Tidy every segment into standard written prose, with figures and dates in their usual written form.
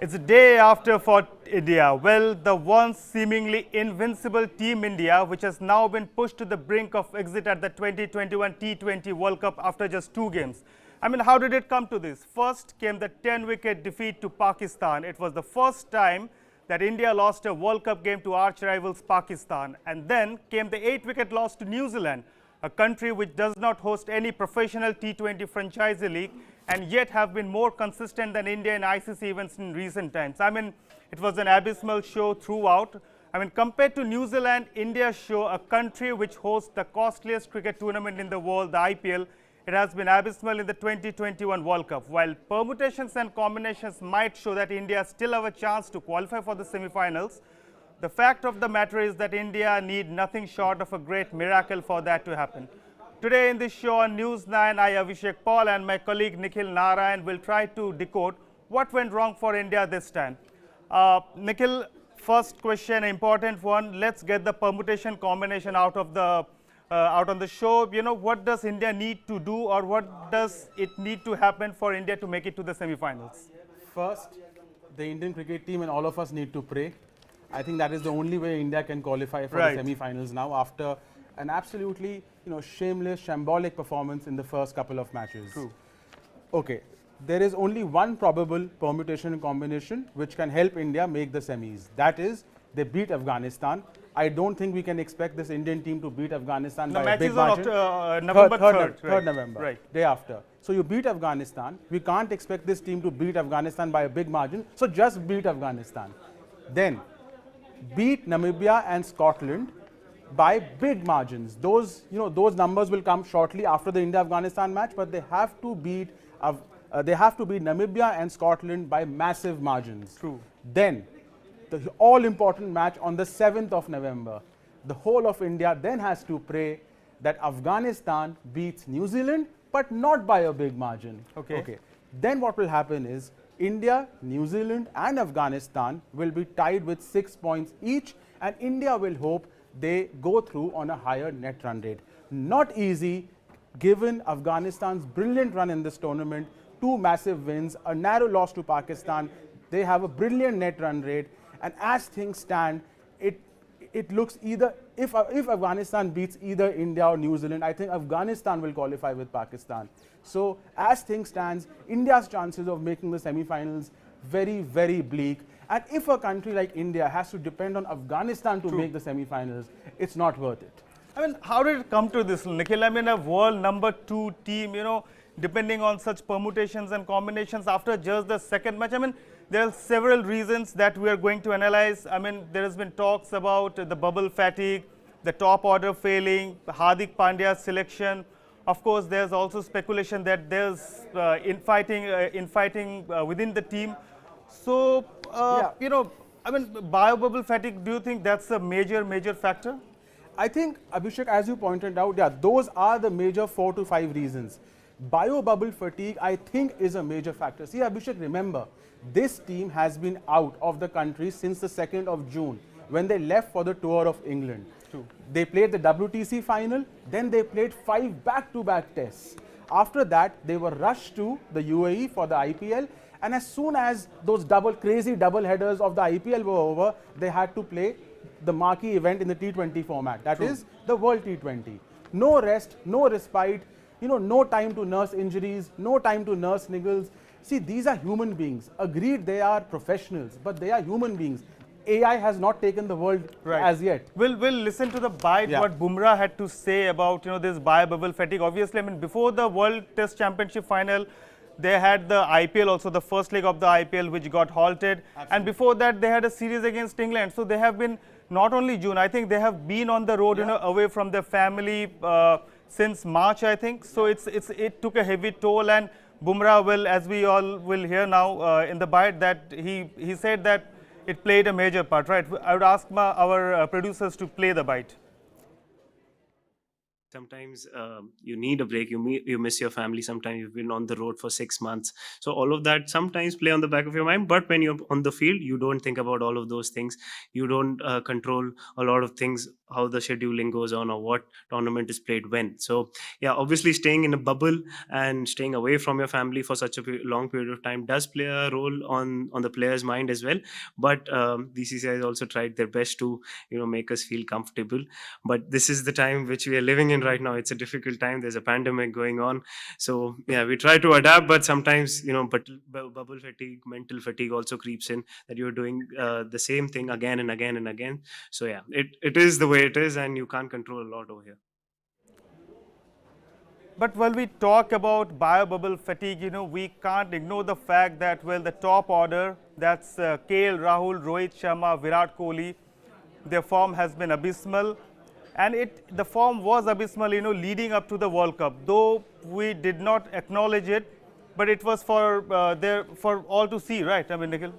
It's a day after for India. Well, the once seemingly invincible Team India, which has now been pushed to the brink of exit at the 2021 T20 World Cup after just 2 games. I mean, how did it come to this? First came the 10-wicket defeat to Pakistan. It was the first time that India lost a World Cup game to arch rivals Pakistan. And then came the 8-wicket loss to New Zealand, a country which does not host any professional T20 franchise league and yet have been more consistent than India in ICC events in recent times. I mean, it was an abysmal show throughout. I mean, compared to New Zealand, India show, a country which hosts the costliest cricket tournament in the world, the IPL, it has been abysmal in the 2021 World Cup. While permutations and combinations might show that India still have a chance to qualify for the semi-finals, the fact of the matter is that India need nothing short of a great miracle for that to happen. Today in this show on News 9, I, Abhishek Paul, and my colleague Nikhil Narayan will try to decode what went wrong for India this time. Nikhil, first question, important one. Let's get the permutation combination out on the show. You know, what does India need to do, or what does it need to happen for India to make it to the semi-finals? First, the Indian cricket team and all of us need to pray. I think that is the only way India can qualify for the semi-finals now, after an absolutely, shameless, shambolic performance in the first couple of matches. True. Okay, there is only one probable permutation and combination which can help India make the semis. That is, they beat Afghanistan. I don't think we can expect this Indian team to beat Afghanistan by a big margin. The match is on November 3rd. 3rd November, right. Day after. So you beat Afghanistan. We can't expect this team to beat Afghanistan by a big margin. So just beat Afghanistan. Then beat Namibia and Scotland by big margins. Those numbers will come shortly after the India-Afghanistan match, but they have to beat Namibia and Scotland by massive margins. True. Then the all-important match on the 7th of November. The whole of India then has to pray that Afghanistan beats New Zealand, but not by a big margin. Okay. Then what will happen is India, New Zealand and Afghanistan will be tied with 6 points each, and India will hope they go through on a higher net run rate. Not easy given Afghanistan's brilliant run in this tournament, 2 massive wins, a narrow loss to Pakistan. They have a brilliant net run rate, and as things stand, it looks either, if Afghanistan beats either India or New Zealand, I think Afghanistan will qualify with Pakistan. So as things stand, India's chances of making the semi-finals very, very bleak. And if a country like India has to depend on Afghanistan to make the semi-finals, it's not worth it. I mean, how did it come to this, Nikhil? I mean, a world number 2 team, depending on such permutations and combinations after just the second match. I mean, there are several reasons that we are going to analyze. I mean, there has been talks about the bubble fatigue, the top order failing, Hardik Pandya's selection. Of course, there's also speculation that there's infighting within the team. So, I mean, bio-bubble fatigue, do you think that's a major factor? I think, Abhishek, as you pointed out, those are the major 4 to 5 reasons. Bio-bubble fatigue, I think, is a major factor. See, Abhishek, remember, this team has been out of the country since the 2nd of June, when they left for the tour of England. True. They played the WTC final, then they played 5 back-to-back tests. After that, they were rushed to the UAE for the IPL, and as soon as those crazy double headers of the IPL were over, they had to play the marquee event in the T20 format. That is the World T20. No rest, no respite, no time to nurse injuries, no time to nurse niggles. See, these are human beings. Agreed, they are professionals, but they are human beings. AI has not taken the world as yet. We'll listen to the bite what Bumrah had to say about this bio-bubble fatigue. Obviously, I mean, before the World Test Championship final, they had the IPL also, the first leg of the IPL, which got halted. Absolutely. And before that, they had a series against England. So they have been, not only June, I think they have been on the road, away from their family since March, I think. So it took a heavy toll, and Bumrah will, as we all will hear now in the bite, that he said that it played a major part, right? I would ask our producers to play the bite. Sometimes you need a break. You miss your family. Sometimes you've been on the road for 6 months. So all of that sometimes play on the back of your mind. But when you're on the field, you don't think about all of those things. You don't control a lot of things, how the scheduling goes on or what tournament is played when. So yeah, obviously staying in a bubble and staying away from your family for such a long period of time does play a role on the player's mind as well. But BCCI has also tried their best to make us feel comfortable. But this is the time which we are living in right now. It's a difficult time. There's a pandemic going on. So yeah, we try to adapt, but sometimes but bubble fatigue, mental fatigue also creeps in, that you're doing the same thing again and again and again. So yeah, it is the way it is, and you can't control a lot over here. But when we talk about bio-bubble fatigue, we can't ignore the fact that, well, the top order, that's KL Rahul, Rohit Sharma, Virat Kohli, their form has been abysmal. And the form was abysmal, leading up to the World Cup. Though we did not acknowledge it, but it was for all to see, right? I mean, Nikhil?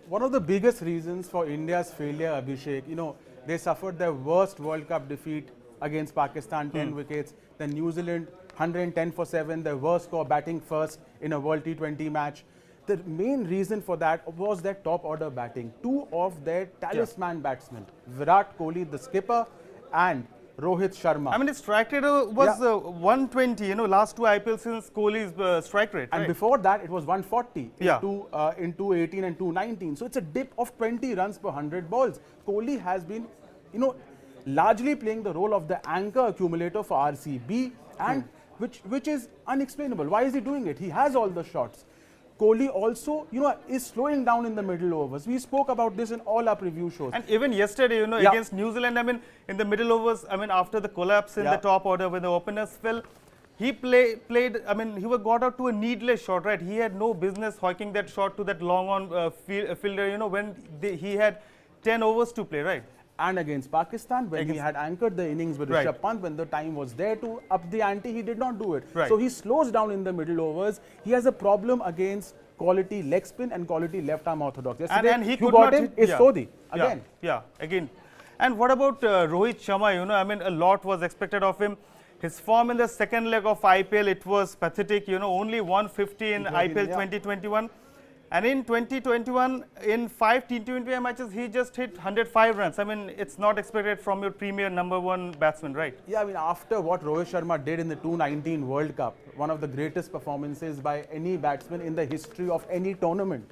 One of the biggest reasons for India's failure, Abhishek, they suffered their worst World Cup defeat against Pakistan, 10 wickets. Then New Zealand, 110 for 7, their worst score, batting first in a World T20 match. The main reason for that was their top order batting. Two of their talisman batsmen, Virat Kohli, the skipper, and Rohit Sharma. I mean, his strike rate was 120, last two IPL since Kohli's strike rate. And right? before that, it was 140 yeah. in 218 and 219. So it's a dip of 20 runs per 100 balls. Kohli has been, largely playing the role of the anchor accumulator for RCB, and which is unexplainable. Why is he doing it? He has all the shots. Kohli also, is slowing down in the middle overs. We spoke about this in all our preview shows. And even yesterday, against New Zealand, I mean, in the middle overs, I mean, after the collapse in the top order when the openers fell, he played, I mean, he got out to a needless shot, right? He had no business hoiking that shot to that long on fielder, when he had 10 overs to play, right? And against Pakistan, when he had anchored the innings with Rishabh Pant, when the time was there to up the ante, he did not do it. Right. So he slows down in the middle overs. He has a problem against quality leg spin and quality left arm orthodox. Yesterday, and he who got him is Sodhi again. Again. And what about Rohit Sharma? I mean, a lot was expected of him. His form in the second leg of IPL, it was pathetic. Only 150 in IPL 2021. And in 2021, in 5 T20 matches, he just hit 105 runs. I mean, it's not expected from your premier #1 batsman, right? Yeah, I mean, after what Rohit Sharma did in the 2019 World Cup, one of the greatest performances by any batsman in the history of any tournament.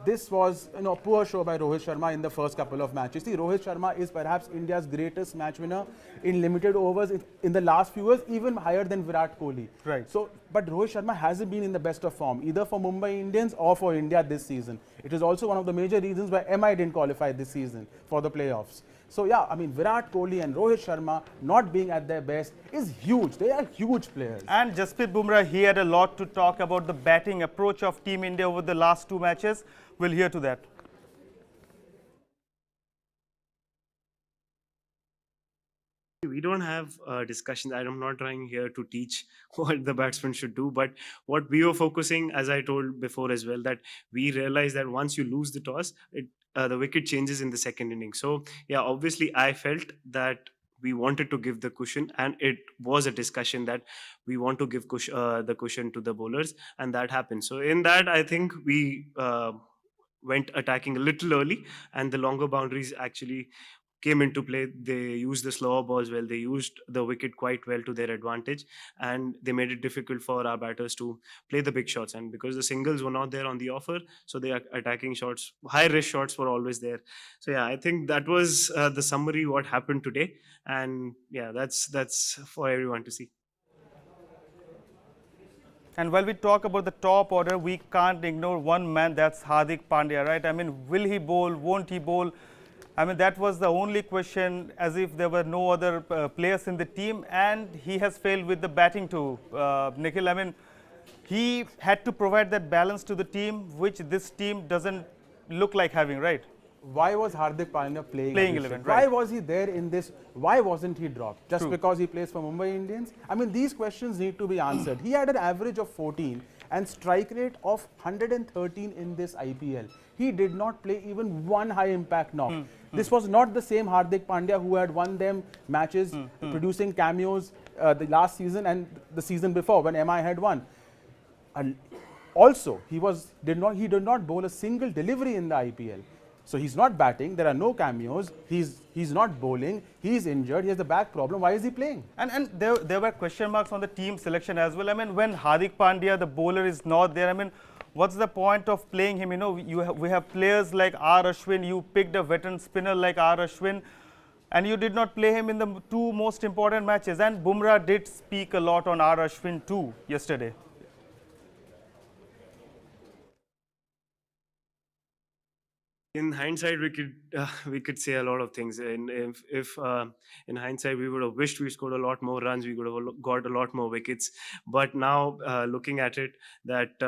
This was a poor show by Rohit Sharma in the first couple of matches. See, Rohit Sharma is perhaps India's greatest match winner in limited overs in the last few years, even higher than Virat Kohli. Right. So, but Rohit Sharma hasn't been in the best of form, either for Mumbai Indians or for India this season. It is also one of the major reasons why MI didn't qualify this season for the playoffs. So yeah, I mean, Virat Kohli and Rohit Sharma not being at their best is huge. They are huge players. And Jasprit Bumrah, he had a lot to talk about the batting approach of Team India over the last 2 matches. We'll hear to that. We don't have discussions. I'm not trying here to teach what the batsman should do, but what we were focusing, as I told before as well, that we realized that once you lose the toss, the wicket changes in the second inning. So yeah, obviously I felt that we wanted to give the cushion, and it was a discussion that we want to give the cushion to the bowlers, and that happened. So in that, I think we went attacking a little early, and the longer boundaries actually came into play. They used the slower balls well. They used the wicket quite well to their advantage, and they made it difficult for our batters to play the big shots. And because the singles were not there on the offer, so the attacking shots, high risk shots, were always there. So yeah, I think that was the summary what happened today, and yeah, that's for everyone to see. And while we talk about the top order, we can't ignore one man, that's Hardik Pandya, right? I mean, will he bowl? Won't he bowl? I mean, that was the only question, as if there were no other players in the team, and he has failed with the batting too, Nikhil. I mean, he had to provide that balance to the team, which this team doesn't look like having, right? Why was Hardik Pandya playing 11? Right. Why was he there in this? Why wasn't he dropped? Just because he plays for Mumbai Indians? I mean, these questions need to be answered. He had an average of 14 and strike rate of 113 in this IPL. He did not play even one high impact knock. This was not the same Hardik Pandya who had won them matches, producing cameos the last season and the season before when MI had won. And also, he did not bowl a single delivery in the IPL. So he's not batting, there are no cameos, he's not bowling, he's injured, he has a back problem, why is he playing? And there were question marks on the team selection as well. I mean, when Hardik Pandya, the bowler, is not there, I mean, what's the point of playing him? You know, we have players like R. Ashwin, you picked a veteran spinner like R. Ashwin, and you did not play him in the two most important matches. And Bumrah did speak a lot on R. Ashwin too yesterday. In hindsight, we could say a lot of things. And if in hindsight we would have wished we scored a lot more runs, we would have got a lot more wickets. But now looking at it, that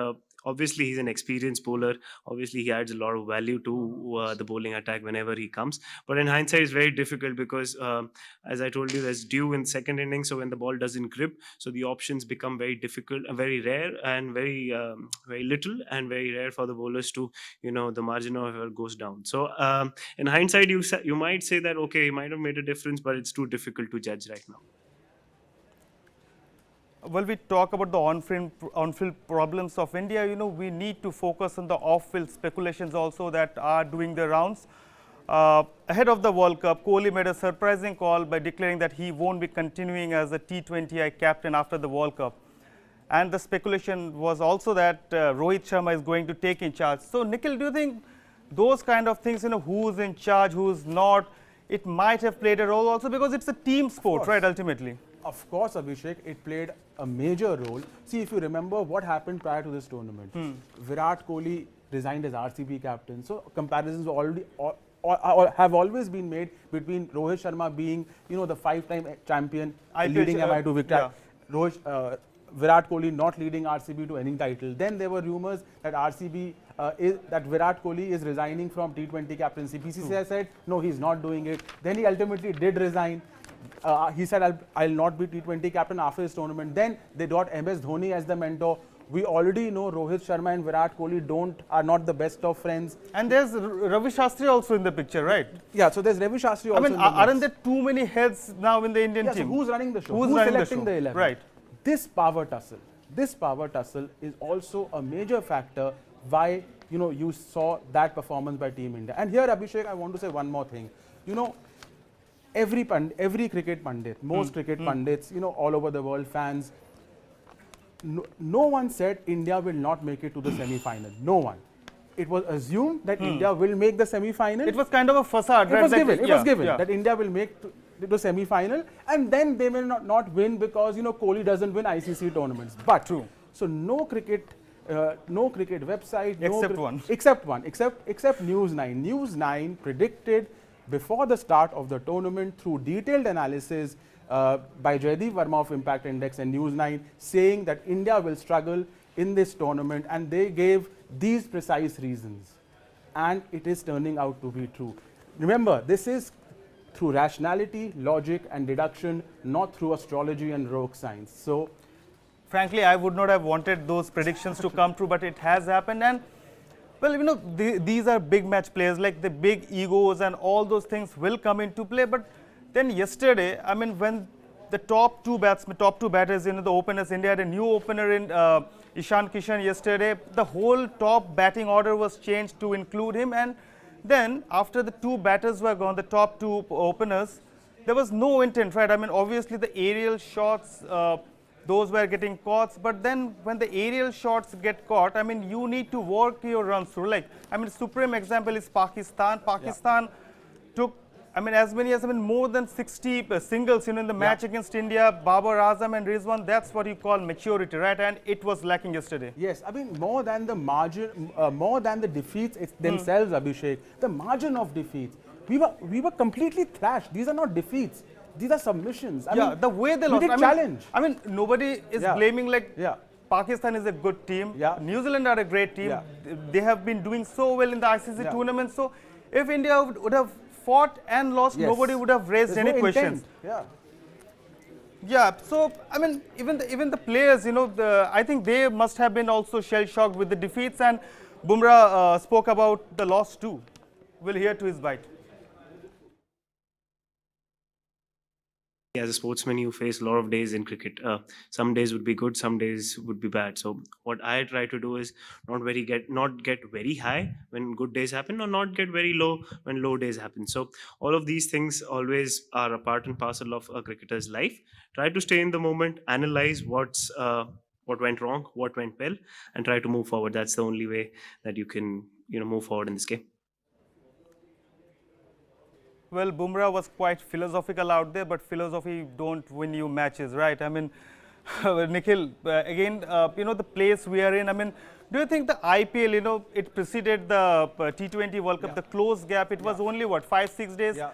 obviously he's an experienced bowler. Obviously he adds a lot of value to the bowling attack whenever he comes. But in hindsight, it's very difficult because, as I told you, there's dew in second innings. So when the ball doesn't grip, so the options become very difficult, very rare, and very little, and very rare for the bowlers to, the margin of error goes down. So in hindsight, you might say that okay, he might have made a difference, but it's too difficult to judge right now. Well, we talk about the on-field problems of India. We need to focus on the off-field speculations also that are doing the rounds. Ahead of the World Cup, Kohli made a surprising call by declaring that he won't be continuing as a T20I captain after the World Cup. And the speculation was also that Rohit Sharma is going to take in charge. So, Nikhil, do you think those kind of things, who's in charge, who's not, it might have played a role also because it's a team sport, right, ultimately? Of course, Abhishek, it played a major role. See, if you remember what happened prior to this tournament, Virat Kohli resigned as RCB captain. So comparisons have always been made between Rohit Sharma being, the five-time champion, leading MI to victory. Yeah. Virat Kohli not leading RCB to any title. Then there were rumors that that Virat Kohli is resigning from T20 captaincy. BCCI said, no, he's not doing it. Then he ultimately did resign. He said, I'll not be T20 captain after this tournament. Then they got MS Dhoni as the mentor. We already know Rohit Sharma and Virat Kohli are not the best of friends. And there's Ravi Shastri also in the picture, right? Yeah, so there's Ravi Shastri also. I mean, aren't there too many heads now in the Indian team? So who's running the show? Who's selecting the 11? Right. This power tussle is also a major factor why you saw that performance by Team India. And here, Abhishek, I want to say one more thing. Every cricket pundit, most cricket pundits, all over the world, fans, no one said India will not make it to the semi-final. No one. It was assumed that India will make the semi-final. It was kind of a facade. It was given that India will make the semi-final, and then they may not win because Kohli doesn't win ICC tournaments. But true. So no cricket website, except News 9. News 9 predicted before the start of the tournament through detailed analysis by Jaideep Verma of Impact Index and News 9 saying that India will struggle in this tournament, and they gave these precise reasons. And it is turning out to be true. Remember, this is through rationality, logic and deduction, not through astrology and rogue science. So, frankly, I would not have wanted those predictions to come true, but it has happened. And well, these are big match players, like the big egos and all those things will come into play. But then yesterday, I mean, when the top two batters, the openers, India had a new opener in Ishan Kishan yesterday. The whole top batting order was changed to include him. And then after the two batters were gone, the top two openers, there was no intent, right? I mean, obviously the aerial shots, those were getting caught, but then when the aerial shots get caught, I mean, you need to work your runs through. Like, I mean, supreme example is Pakistan. Pakistan took, I mean, as many as more than 60 singles, in the match against India. Babar Azam and Rizwan, that's what you call maturity, right? And it was lacking yesterday. Yes, I mean, more than the margin, more than the defeats themselves, Abhishek, the margin of defeats. We were completely thrashed. These are not defeats. These are submissions. I mean, the way they lost. Challenge. I mean, nobody is blaming, like, Pakistan is a good team. New Zealand are a great team. They have been doing so well in the ICC tournament. So, if India would have fought and lost, nobody would have raised any questions. Yeah, so I mean, even the players, I think they must have been also shell shocked with the defeats. And Bumrah spoke about the loss too. We'll hear to his bite. As a sportsman, you face a lot of days in cricket. Some days would be good, some days would be bad. So what I try to do is not get very high when good days happen, or not get very low when low days happen. So all of these things always are a part and parcel of a cricketer's life. Try to stay in the moment, analyze what went wrong, what went well, and try to move forward. That's the only way that you can move forward in this game. Well, Bumrah was quite philosophical out there, but philosophy don't win you matches, right? I mean, Nikhil, again, the place we are in, I mean, do you think the IPL, it preceded the T20 World Cup, the close gap, it was only, what, 5-6 days? Yeah.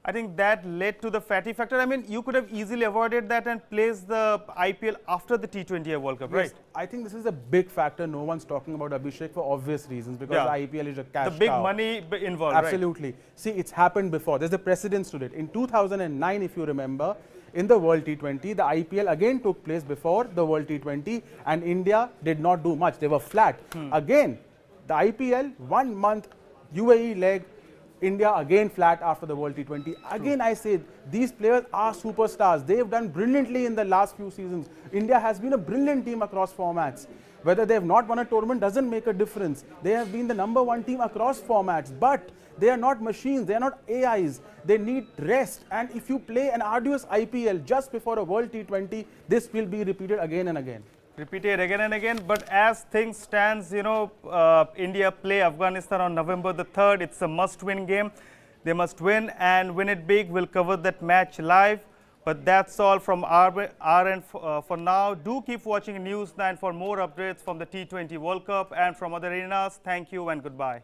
I think that led to the fatty factor. I mean, you could have easily avoided that and placed the IPL after the T20 World Cup, right? Yes, I think this is a big factor. No one's talking about Abhishek for obvious reasons, because the IPL is a cash cow. The big money involved, Absolutely. right? See, it's happened before. There's a precedence to it. In 2009, if you remember, in the World T20, the IPL again took place before the World T20, and India did not do much. They were flat. Again, the IPL, 1 month UAE leg, India again flat after the World T20. Again, I say these players are superstars. They've done brilliantly in the last few seasons. India has been a brilliant team across formats. Whether they have not won a tournament doesn't make a difference. They have been the #1 team across formats, but they are not machines. They are not AIs. They need rest. And if you play an arduous IPL just before a World T20, this will be repeated again and again. Repeated again and again, but as things stands, India play Afghanistan on November the 3rd. It's a must-win game. They must win and win it big. We'll cover that match live. But that's all from our end for now. Do keep watching News 9 for more updates from the T20 World Cup and from other arenas. Thank you and goodbye.